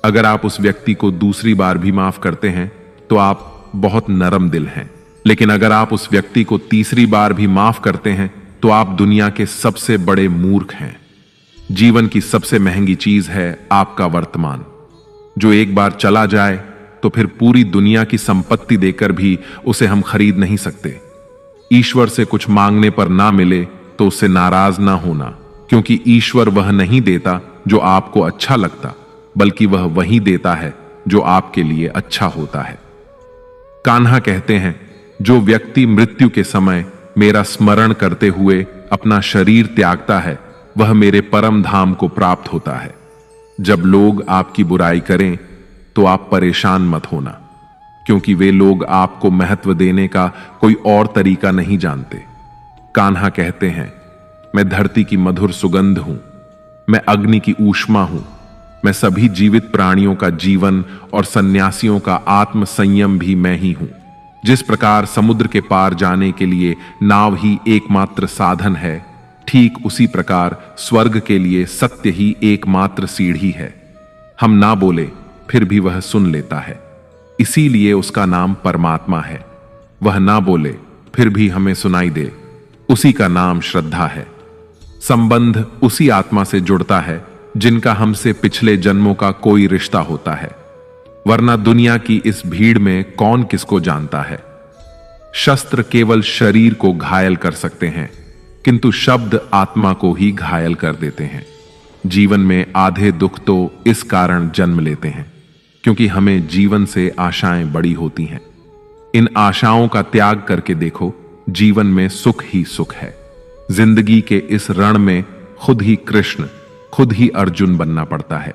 अगर आप उस व्यक्ति को दूसरी बार भी माफ करते हैं तो आप बहुत नरम दिल हैं। लेकिन अगर आप उस व्यक्ति को तीसरी बार भी माफ करते हैं तो आप दुनिया के सबसे बड़े मूर्ख हैं। जीवन की सबसे महंगी चीज है आपका वर्तमान, जो एक बार चला जाए तो फिर पूरी दुनिया की संपत्ति देकर भी उसे हम खरीद नहीं सकते। ईश्वर से कुछ मांगने पर ना मिले तो उससे नाराज ना होना, क्योंकि ईश्वर वह नहीं देता जो आपको अच्छा लगता, बल्कि वह वही देता है जो आपके लिए अच्छा होता है। कान्हा कहते हैं, जो व्यक्ति मृत्यु के समय मेरा स्मरण करते हुए अपना शरीर त्यागता है, वह मेरे परम धाम को प्राप्त होता है। जब लोग आपकी बुराई करें तो आप परेशान मत होना, क्योंकि वे लोग आपको महत्व देने का कोई और तरीका नहीं जानते। कान्हा कहते हैं, मैं धरती की मधुर सुगंध हूं, मैं अग्नि की ऊष्मा हूं, मैं सभी जीवित प्राणियों का जीवन और सन्यासियों का आत्म संयम भी मैं ही हूं। जिस प्रकार समुद्र के पार जाने के लिए नाव ही एकमात्र साधन है, ठीक उसी प्रकार स्वर्ग के लिए सत्य ही एकमात्र सीढ़ी है। हम ना बोले फिर भी वह सुन लेता है, इसीलिए उसका नाम परमात्मा है। वह ना बोले फिर भी हमें सुनाई दे, उसी का नाम श्रद्धा है। संबंध उसी आत्मा से जुड़ता है जिनका हमसे पिछले जन्मों का कोई रिश्ता होता है, वरना दुनिया की इस भीड़ में कौन किसको जानता है। शस्त्र केवल शरीर को घायल कर सकते हैं, किंतु शब्द आत्मा को ही घायल कर देते हैं। जीवन में आधे दुख तो इस कारण जन्म लेते हैं क्योंकि हमें जीवन से आशाएं बड़ी होती हैं। इन आशाओं का त्याग करके देखो, जीवन में सुख ही सुख है। जिंदगी के इस रण में खुद ही कृष्ण, खुद ही अर्जुन बनना पड़ता है।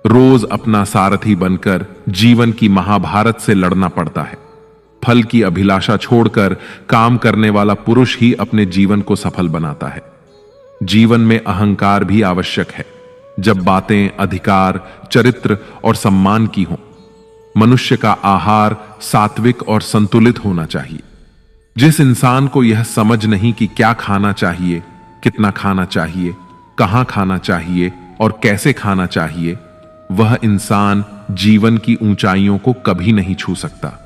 रोज अपना सारथी बनकर जीवन की महाभारत से लड़ना पड़ता है। फल की अभिलाषा छोड़कर काम करने वाला पुरुष ही अपने जीवन को सफल बनाता है। जीवन में अहंकार भी आवश्यक है, जब बातें अधिकार, चरित्र और सम्मान की हों। मनुष्य का आहार सात्विक और संतुलित होना चाहिए। जिस इंसान को यह समझ नहीं कि क्या खाना चाहिए, कितना खाना चाहिए, कहां खाना चाहिए और कैसे खाना चाहिए, वह इंसान जीवन की ऊंचाइयों को कभी नहीं छू सकता।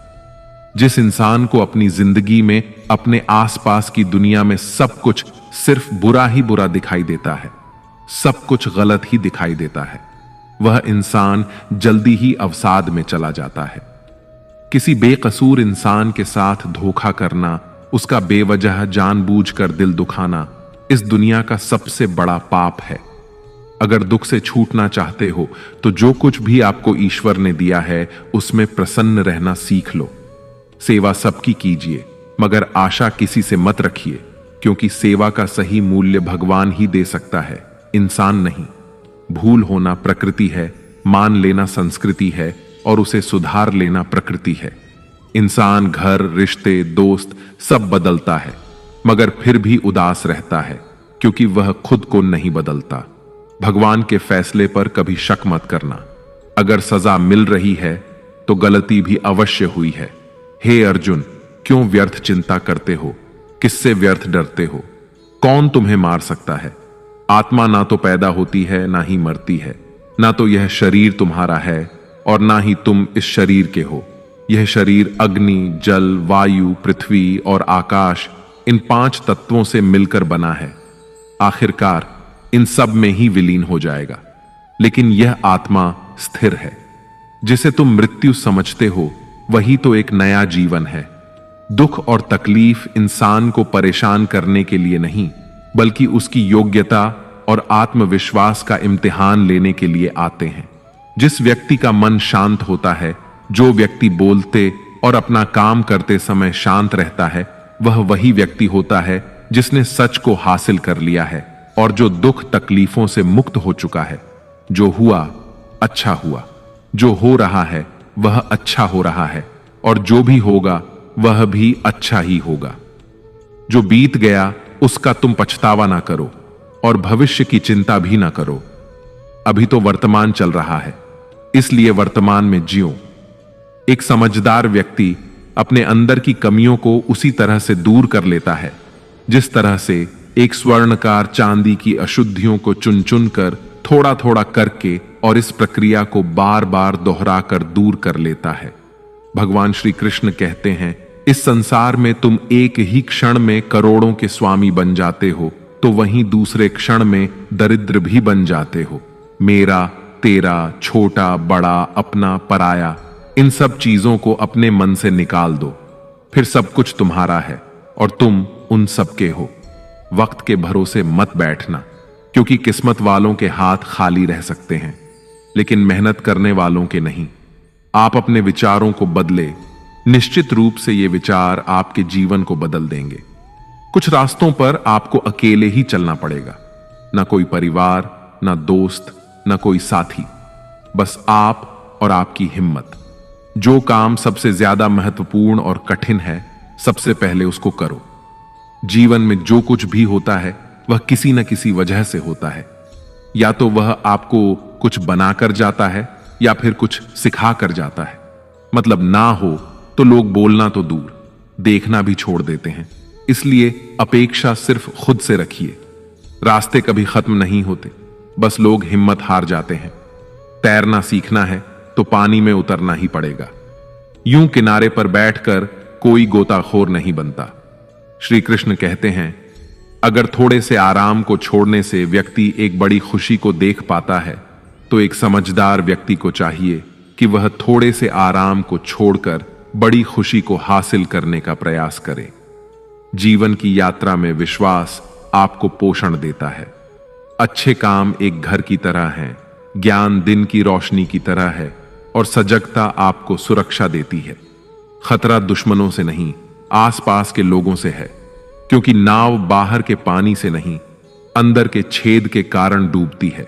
जिस इंसान को अपनी जिंदगी में अपने आसपास की दुनिया में सब कुछ सिर्फ बुरा ही बुरा दिखाई देता है, सब कुछ गलत ही दिखाई देता है, वह इंसान जल्दी ही अवसाद में चला जाता है। किसी बेकसूर इंसान के साथ धोखा करना, उसका बेवजह जानबूझकर दिल दुखाना इस दुनिया का सबसे बड़ा पाप है। अगर दुख से छूटना चाहते हो तो जो कुछ भी आपको ईश्वर ने दिया है उसमें प्रसन्न रहना सीख लो। सेवा सबकी कीजिए, मगर आशा किसी से मत रखिए, क्योंकि सेवा का सही मूल्य भगवान ही दे सकता है, इंसान नहीं। भूल होना प्रकृति है, मान लेना संस्कृति है और उसे सुधार लेना प्रकृति है। इंसान घर, रिश्ते, दोस्त सब बदलता है, मगर फिर भी उदास रहता है, क्योंकि वह खुद को नहीं बदलता। भगवान के फैसले पर कभी शक मत करना। अगर सजा मिल रही है तो गलती भी अवश्य हुई है। हे अर्जुन, क्यों व्यर्थ चिंता करते हो? किससे व्यर्थ डरते हो? कौन तुम्हें मार सकता है? आत्मा ना तो पैदा होती है, ना ही मरती है। ना तो यह शरीर तुम्हारा है और ना ही तुम इस शरीर के हो। यह शरीर अग्नि, जल, वायु, पृथ्वी और आकाश, इन 5 तत्वों से मिलकर बना है। आखिरकार इन सब में ही विलीन हो जाएगा। लेकिन यह आत्मा स्थिर है। जिसे तुम मृत्यु समझते हो वही तो एक नया जीवन है। दुख और तकलीफ इंसान को परेशान करने के लिए नहीं, बल्कि उसकी योग्यता और आत्मविश्वास का इम्तिहान लेने के लिए आते हैं। जिस व्यक्ति का मन शांत होता है, जो व्यक्ति बोलते और अपना काम करते समय शांत रहता है, वह वही व्यक्ति होता है जिसने सच को हासिल कर लिया है और जो दुख तकलीफों से मुक्त हो चुका है। जो हुआ अच्छा हुआ, जो हो रहा है वह अच्छा हो रहा है, और जो भी होगा वह भी अच्छा ही होगा। जो बीत गया उसका तुम पछतावा ना करो और भविष्य की चिंता भी ना करो। अभी तो वर्तमान चल रहा है, इसलिए वर्तमान में जियो। एक समझदार व्यक्ति अपने अंदर की कमियों को उसी तरह से दूर कर लेता है जिस तरह से एक स्वर्णकार चांदी की अशुद्धियों को चुन चुन कर थोड़ा थोड़ा करके और इस प्रक्रिया को बार बार दोहराकर दूर कर लेता है। भगवान श्री कृष्ण कहते हैं, इस संसार में तुम एक ही क्षण में करोड़ों के स्वामी बन जाते हो, तो वहीं दूसरे क्षण में दरिद्र भी बन जाते हो। मेरा, तेरा, छोटा, बड़ा, अपना, पराया, इन सब चीजों को अपने मन से निकाल दो, फिर सब कुछ तुम्हारा है और तुम उन सब के हो। वक्त के भरोसे मत बैठना, क्योंकि किस्मत वालों के हाथ खाली रह सकते हैं, लेकिन मेहनत करने वालों के नहीं। आप अपने विचारों को बदले, निश्चित रूप से ये विचार आपके जीवन को बदल देंगे। कुछ रास्तों पर आपको अकेले ही चलना पड़ेगा, ना कोई परिवार, ना दोस्त, ना कोई साथी, बस आप और आपकी हिम्मत। जो काम सबसे ज्यादा महत्वपूर्ण और कठिन है, सबसे पहले उसको करो। जीवन में जो कुछ भी होता है वह किसी न किसी वजह से होता है। या तो वह आपको कुछ बनाकर जाता है या फिर कुछ सिखा कर जाता है। मतलब ना हो तो लोग बोलना तो दूर, देखना भी छोड़ देते हैं। इसलिए अपेक्षा सिर्फ खुद से रखिए। रास्ते कभी खत्म नहीं होते, बस लोग हिम्मत हार जाते हैं। तैरना सीखना है तो पानी में उतरना ही पड़ेगा। यूं किनारे पर बैठकर कोई गोताखोर नहीं बनता। श्री कृष्ण कहते हैं, अगर थोड़े से आराम को छोड़ने से व्यक्ति एक बड़ी खुशी को देख पाता है, तो एक समझदार व्यक्ति को चाहिए कि वह थोड़े से आराम को छोड़कर बड़ी खुशी को हासिल करने का प्रयास करे। जीवन की यात्रा में विश्वास आपको पोषण देता है। अच्छे काम एक घर की तरह हैं, ज्ञान दिन की रोशनी की तरह है और सजगता आपको सुरक्षा देती है। खतरा दुश्मनों से नहीं, आसपास के लोगों से है, क्योंकि नाव बाहर के पानी से नहीं, अंदर के छेद के कारण डूबती है।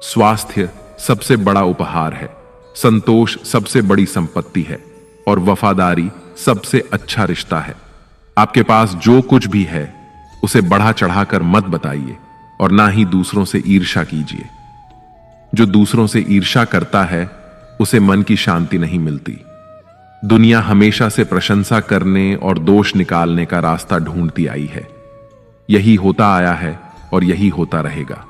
स्वास्थ्य सबसे बड़ा उपहार है, संतोष सबसे बड़ी संपत्ति है और वफादारी सबसे अच्छा रिश्ता है। आपके पास जो कुछ भी है उसे बढ़ा चढ़ाकर मत बताइए और ना ही दूसरों से ईर्ष्या कीजिए। जो दूसरों से ईर्ष्या करता है उसे मन की शांति नहीं मिलती। दुनिया हमेशा से प्रशंसा करने और दोष निकालने का रास्ता ढूंढती आई है। यही होता आया है और यही होता रहेगा।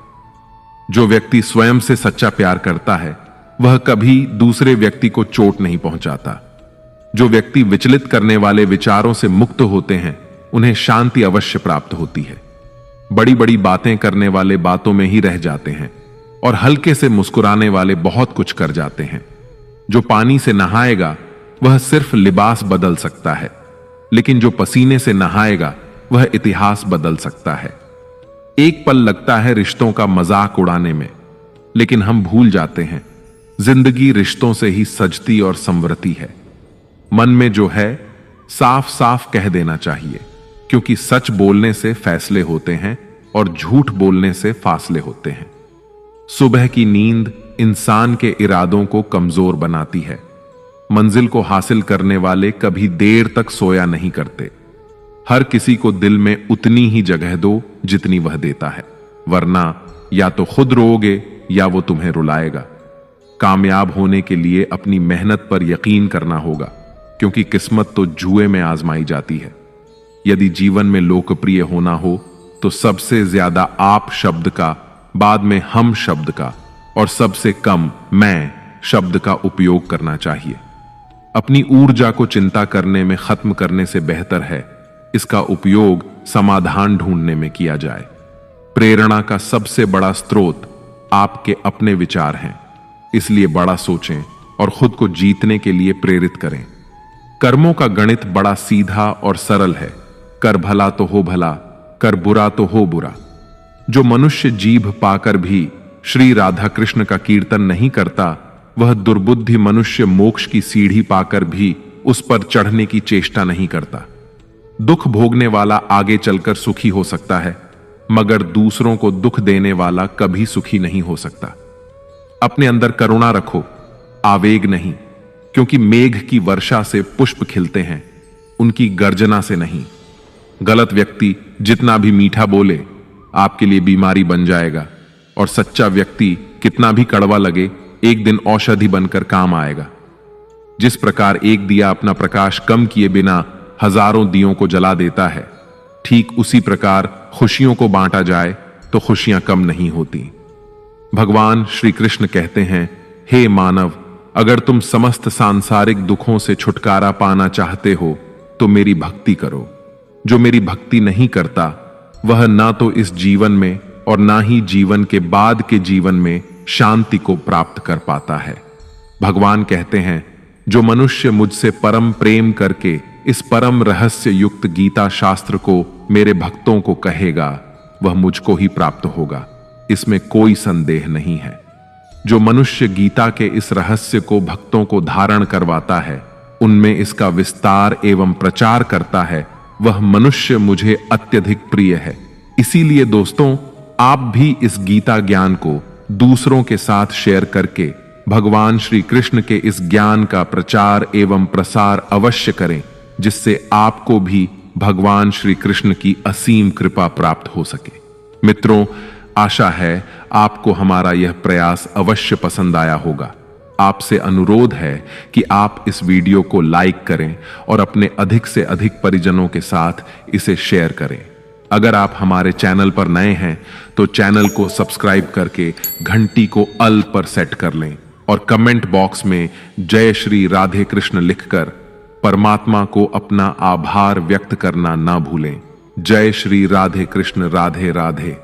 जो व्यक्ति स्वयं से सच्चा प्यार करता है वह कभी दूसरे व्यक्ति को चोट नहीं पहुंचाता। जो व्यक्ति विचलित करने वाले विचारों से मुक्त होते हैं उन्हें शांति अवश्य प्राप्त होती है। बड़ी बड़ी बातें करने वाले बातों में ही रह जाते हैं और हल्के से मुस्कुराने वाले बहुत कुछ कर जाते हैं। जो पानी से नहाएगा वह सिर्फ लिबास बदल सकता है, लेकिन जो पसीने से नहाएगा वह इतिहास बदल सकता है। एक पल लगता है रिश्तों का मजाक उड़ाने में, लेकिन हम भूल जाते हैं जिंदगी रिश्तों से ही सजती और संवरती है। मन में जो है साफ साफ कह देना चाहिए, क्योंकि सच बोलने से फैसले होते हैं और झूठ बोलने से फासले होते हैं। सुबह की नींद इंसान के इरादों को कमजोर बनाती है। मंजिल को हासिल करने वाले कभी देर तक सोया नहीं करते। हर किसी को दिल में उतनी ही जगह दो जितनी वह देता है, वरना या तो खुद रोओगे या वो तुम्हें रुलाएगा। कामयाब होने के लिए अपनी मेहनत पर यकीन करना होगा, क्योंकि किस्मत तो जुए में आजमाई जाती है। यदि जीवन में लोकप्रिय होना हो तो सबसे ज्यादा आप शब्द का, बाद में हम शब्द का और सबसे कम मैं शब्द का उपयोग करना चाहिए। अपनी ऊर्जा को चिंता करने में खत्म करने से बेहतर है इसका उपयोग समाधान ढूंढने में किया जाए। प्रेरणा का सबसे बड़ा स्रोत आपके अपने विचार हैं, इसलिए बड़ा सोचें और खुद को जीतने के लिए प्रेरित करें। कर्मों का गणित बड़ा सीधा और सरल है। कर भला तो हो भला, कर बुरा तो हो बुरा। जो मनुष्य जीभ पाकर भी श्री राधा कृष्ण का कीर्तन नहीं करता, वह दुर्बुद्धि मनुष्य मोक्ष की सीढ़ी पाकर भी उस पर चढ़ने की चेष्टा नहीं करता। दुख भोगने वाला आगे चलकर सुखी हो सकता है, मगर दूसरों को दुख देने वाला कभी सुखी नहीं हो सकता। अपने अंदर करुणा रखो, आवेग नहीं, क्योंकि मेघ की वर्षा से पुष्प खिलते हैं, उनकी गर्जना से नहीं। गलत व्यक्ति जितना भी मीठा बोले आपके लिए बीमारी बन जाएगा, और सच्चा व्यक्ति कितना भी कड़वा लगे एक दिन औषधि बनकर काम आएगा। जिस प्रकार एक दिया अपना प्रकाश कम किए बिना हजारों दियों को जला देता है, ठीक उसी प्रकार खुशियों को बांटा जाए तो खुशियां कम नहीं होती। भगवान श्री कृष्ण कहते हैं, हे मानव, अगर तुम समस्त सांसारिक दुखों से छुटकारा पाना चाहते हो तो मेरी भक्ति करो। जो मेरी भक्ति नहीं करता वह ना तो इस जीवन में और ना ही जीवन के बाद के जीवन में शांति को प्राप्त कर पाता है। भगवान कहते हैं, जो मनुष्य मुझसे परम प्रेम करके इस परम रहस्य युक्त गीता शास्त्र को मेरे भक्तों को कहेगा, वह मुझको ही प्राप्त होगा, इसमें कोई संदेह नहीं है। जो मनुष्य गीता के इस रहस्य को भक्तों को धारण करवाता है, उनमें इसका विस्तार एवं प्रचार करता है, वह मनुष्य मुझे अत्यधिक प्रिय है। इसीलिए दोस्तों, आप भी इस गीता ज्ञान को दूसरों के साथ शेयर करके भगवान श्री कृष्ण के इस ज्ञान का प्रचार एवं प्रसार अवश्य करें, जिससे आपको भी भगवान श्री कृष्ण की असीम कृपा प्राप्त हो सके। मित्रों, आशा है आपको हमारा यह प्रयास अवश्य पसंद आया होगा। आपसे अनुरोध है कि आप इस वीडियो को लाइक करें और अपने अधिक से अधिक परिजनों के साथ इसे शेयर करें। अगर आप हमारे चैनल पर नए हैं तो चैनल को सब्सक्राइब करके घंटी को ऑल पर सेट कर लें और कमेंट बॉक्स में जय श्री राधे कृष्ण लिखकर परमात्मा को अपना आभार व्यक्त करना ना भूलें। जय श्री राधे कृष्ण, राधे राधे।